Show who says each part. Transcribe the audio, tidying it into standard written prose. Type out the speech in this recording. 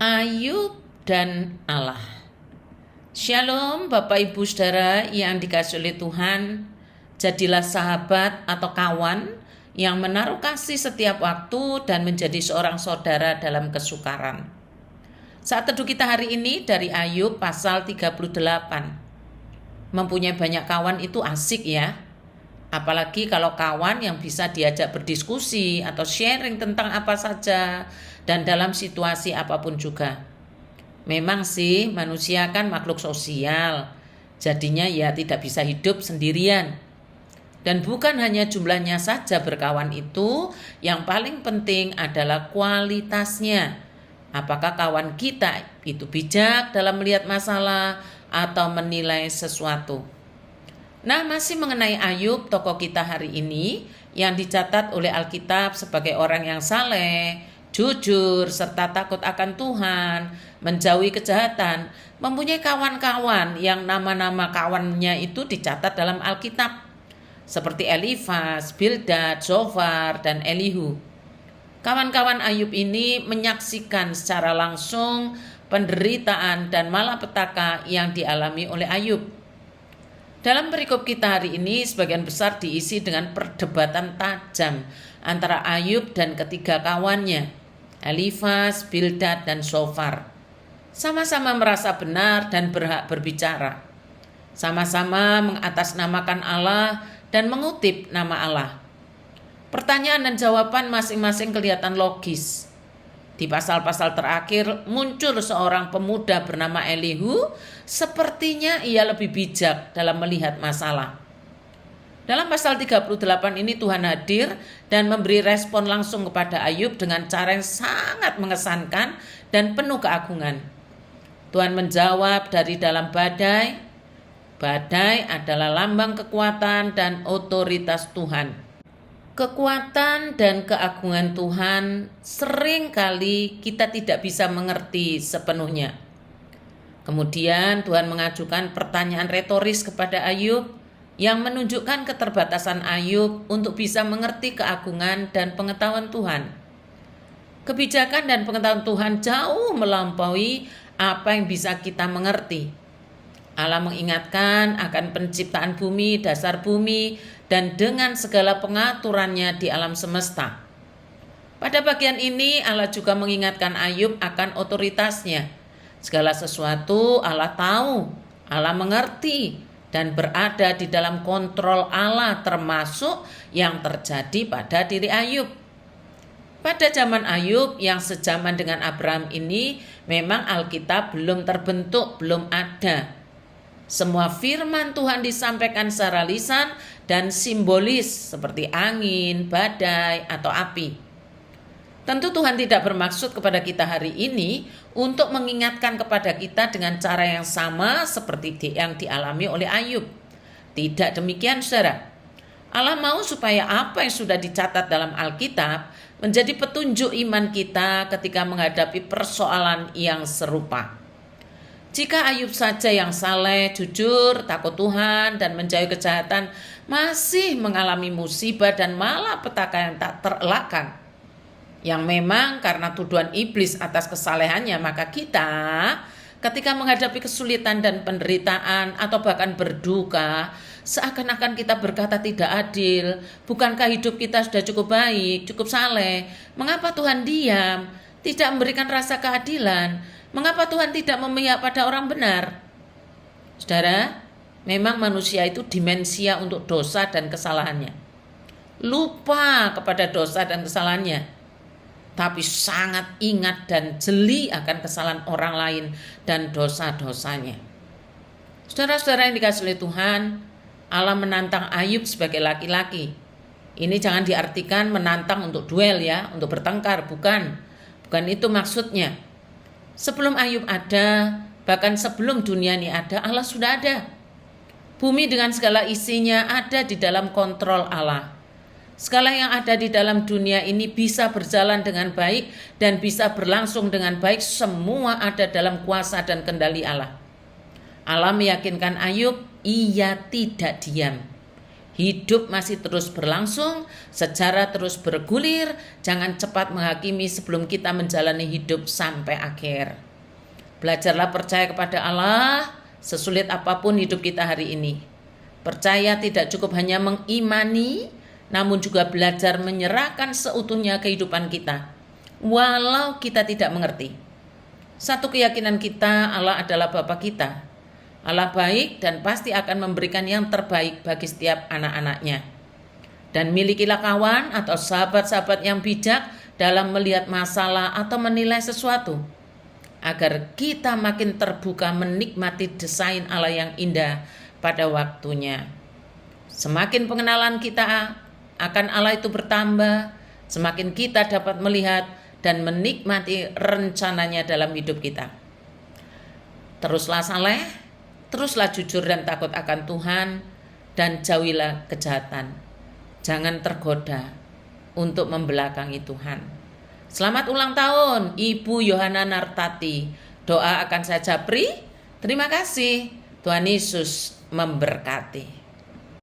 Speaker 1: Ayub dan Allah. Shalom Bapak Ibu Saudara yang dikasihi oleh Tuhan. Jadilah sahabat atau kawan yang menaruh kasih setiap waktu dan menjadi seorang saudara dalam kesukaran. Saat teduh kita hari ini dari Ayub pasal 38. Mempunyai banyak kawan itu asik ya. Apalagi kalau kawan yang bisa diajak berdiskusi atau sharing tentang apa saja dan dalam situasi apapun juga. Memang sih manusia kan makhluk sosial, jadinya ya tidak bisa hidup sendirian. Dan bukan hanya jumlahnya saja berkawan itu, yang paling penting adalah kualitasnya. Apakah kawan kita itu bijak dalam melihat masalah atau menilai sesuatu. Nah, masih mengenai Ayub, tokoh kita hari ini yang dicatat oleh Alkitab sebagai orang yang saleh, jujur, serta takut akan Tuhan, menjauhi kejahatan, mempunyai kawan-kawan yang nama-nama kawannya itu dicatat dalam Alkitab, seperti Elifaz, Bildad, Zofar, dan Elihu. Kawan-kawan Ayub ini menyaksikan secara langsung penderitaan dan malapetaka yang dialami oleh Ayub. Dalam perikop kita hari ini sebagian besar diisi dengan perdebatan tajam antara Ayub dan ketiga kawannya, Elifaz, Bildad, dan Zofar. Sama-sama merasa benar dan berhak berbicara. Sama-sama mengatasnamakan Allah dan mengutip nama Allah. Pertanyaan dan jawaban masing-masing kelihatan logis. Di pasal-pasal terakhir muncul seorang pemuda bernama Elihu, sepertinya ia lebih bijak dalam melihat masalah. Dalam pasal 38 ini Tuhan hadir dan memberi respon langsung kepada Ayub dengan cara yang sangat mengesankan dan penuh keagungan. Tuhan menjawab dari dalam badai. Badai adalah lambang kekuatan dan otoritas Tuhan. Kekuatan dan keagungan Tuhan seringkali kita tidak bisa mengerti sepenuhnya. Kemudian Tuhan mengajukan pertanyaan retoris kepada Ayub yang menunjukkan keterbatasan Ayub untuk bisa mengerti keagungan dan pengetahuan Tuhan. Kebijakan dan pengetahuan Tuhan jauh melampaui apa yang bisa kita mengerti. Allah mengingatkan akan penciptaan bumi, dasar bumi, dan dengan segala pengaturannya di alam semesta. Pada bagian ini Allah juga mengingatkan Ayub akan otoritasnya. Segala sesuatu Allah tahu, Allah mengerti, dan berada di dalam kontrol Allah termasuk yang terjadi pada diri Ayub. Pada zaman Ayub yang sejaman dengan Abraham ini, memang Alkitab belum terbentuk, belum ada. Semua firman Tuhan disampaikan secara lisan dan simbolis seperti angin, badai, atau api. Tentu Tuhan tidak bermaksud kepada kita hari ini untuk mengingatkan kepada kita dengan cara yang sama seperti yang dialami oleh Ayub. Tidak demikian, saudara. Allah mau supaya apa yang sudah dicatat dalam Alkitab menjadi petunjuk iman kita ketika menghadapi persoalan yang serupa. Jika Ayub saja yang saleh, jujur, takut Tuhan, dan menjauhi kejahatan masih mengalami musibah dan malapetaka yang tak terelakkan, yang memang karena tuduhan iblis atas kesalehannya, maka kita ketika menghadapi kesulitan dan penderitaan atau bahkan berduka, seakan-akan kita berkata tidak adil. Bukankah hidup kita sudah cukup baik, cukup saleh? Mengapa Tuhan diam, tidak memberikan rasa keadilan? Mengapa Tuhan tidak memihak pada orang benar? Saudara, memang manusia itu dimensia untuk dosa dan kesalahannya. Lupa kepada dosa dan kesalahannya, tapi sangat ingat dan jeli akan kesalahan orang lain dan dosa-dosanya. Saudara-saudara yang dikasihi oleh Tuhan, Allah menantang Ayub sebagai laki-laki. Ini jangan diartikan menantang untuk duel ya, untuk bertengkar, bukan. Bukan itu maksudnya. Sebelum Ayub ada, bahkan sebelum dunia ini ada, Allah sudah ada. Bumi dengan segala isinya ada di dalam kontrol Allah. Segala yang ada di dalam dunia ini bisa berjalan dengan baik dan bisa berlangsung dengan baik, semua ada dalam kuasa dan kendali Allah. Allah meyakinkan Ayub, ia tidak diam. Hidup masih terus berlangsung, sejarah terus bergulir. Jangan cepat menghakimi sebelum kita menjalani hidup sampai akhir. Belajarlah percaya kepada Allah, sesulit apapun hidup kita hari ini. Percaya tidak cukup hanya mengimani, namun juga belajar menyerahkan seutuhnya kehidupan kita, walau kita tidak mengerti. Satu keyakinan kita, Allah adalah Bapa kita. Allah baik dan pasti akan memberikan yang terbaik bagi setiap anak-anaknya. Dan milikilah kawan atau sahabat-sahabat yang bijak dalam melihat masalah atau menilai sesuatu, agar kita makin terbuka menikmati desain Allah yang indah pada waktunya. Semakin pengenalan kita akan Allah itu bertambah, semakin kita dapat melihat dan menikmati rencananya dalam hidup kita. Teruslah saleh, teruslah jujur dan takut akan Tuhan, dan jauhilah kejahatan. Jangan tergoda untuk membelakangi Tuhan. Selamat ulang tahun Ibu Yohana Nartati. Doa akan saya japri. Terima kasih. Tuhan Yesus memberkati.